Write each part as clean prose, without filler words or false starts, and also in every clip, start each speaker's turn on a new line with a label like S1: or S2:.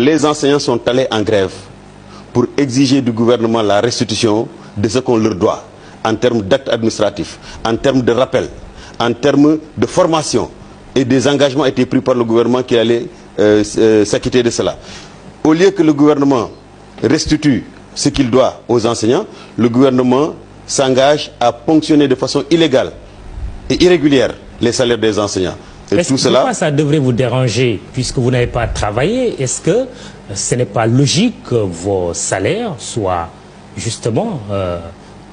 S1: Les enseignants sont allés en grève pour exiger du gouvernement la restitution de ce qu'on leur doit en termes d'actes administratifs, en termes de rappel, en termes de formation. Et des engagements étaient pris par le gouvernement qui allait s'acquitter de cela. Au lieu que le gouvernement restitue ce qu'il doit aux enseignants, le gouvernement s'engage à ponctionner de façon illégale et irrégulière les salaires des enseignants.
S2: Pourquoi ça devrait vous déranger puisque vous n'avez pas travaillé? Est-ce que ce n'est pas logique que vos salaires soient justement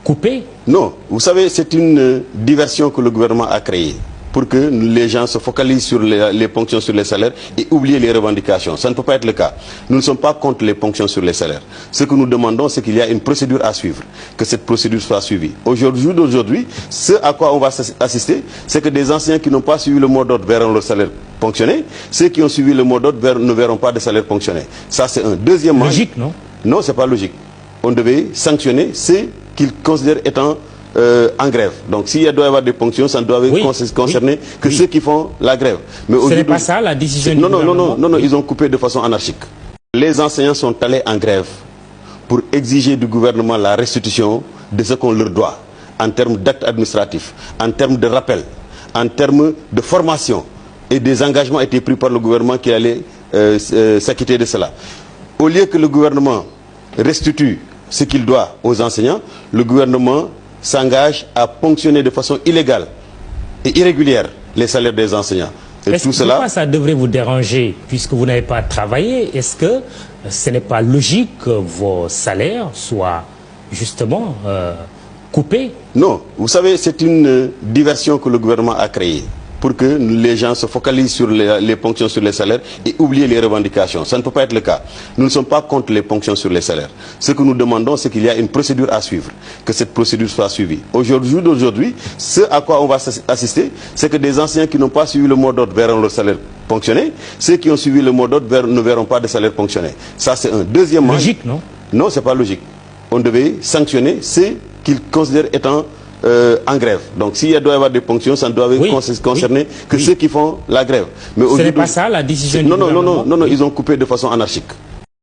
S2: coupés?
S1: Non, vous savez, c'est une diversion que le gouvernement a créée pour que les gens se focalisent sur les ponctions sur les salaires et oublient les revendications. Ça ne peut pas être le cas. Nous ne sommes pas contre les ponctions sur les salaires. Ce que nous demandons, c'est qu'il y a une procédure à suivre, que cette procédure soit suivie. Aujourd'hui, ce à quoi on va assister, c'est que des enseignants qui n'ont pas suivi le mot d'ordre verront leur salaire ponctionné. Ceux qui ont suivi le mot d'ordre ne verront pas de salaire ponctionné. Ça, c'est un. Deuxièmement...
S2: Logique, non?
S1: Non, c'est pas logique. On devait sanctionner ceux qu'ils considèrent étant en grève. Donc s'il doit y avoir des ponctions, ça ne doit concerner que ceux qui font la grève. Mais
S2: ce n'est pas ça la décision du
S1: gouvernement? Non, ils ont coupé de façon anarchique. Les enseignants sont allés en grève pour exiger du gouvernement la restitution de ce qu'on leur doit en termes d'actes administratifs, en termes de rappel, en termes de formation. Et des engagements étaient pris par le gouvernement qui allait s'acquitter de cela. Au lieu que le gouvernement restitue ce qu'il doit aux enseignants, le gouvernement s'engage à ponctionner de façon illégale et irrégulière les salaires des enseignants.
S2: Pourquoi ça devrait vous déranger puisque vous n'avez pas travaillé? Est-ce que ce n'est pas logique que vos salaires soient justement coupés?
S1: Non, vous savez, c'est une diversion que le gouvernement a créée pour que les gens se focalisent sur les ponctions sur les salaires et oublient les revendications. Ça ne peut pas être le cas. Nous ne sommes pas contre les ponctions sur les salaires. Ce que nous demandons, c'est qu'il y a une procédure à suivre, que cette procédure soit suivie. Aujourd'hui, ce à quoi on va assister, c'est que des enseignants qui n'ont pas suivi le mot d'ordre verront leur salaire ponctionné. Ceux qui ont suivi le mot d'ordre ne verront pas de salaire ponctionné. Ça, c'est un. Deuxièmement...
S2: Logique, non?
S1: Non, c'est pas logique. On devait sanctionner ceux qu'ils considèrent étant en grève. Donc s'il doit y avoir des ponctions, ça ne doit concerner que ceux qui font la grève. Mais
S2: ce n'est pas ça la décision du gouvernement?
S1: Non, ils ont coupé de façon anarchique.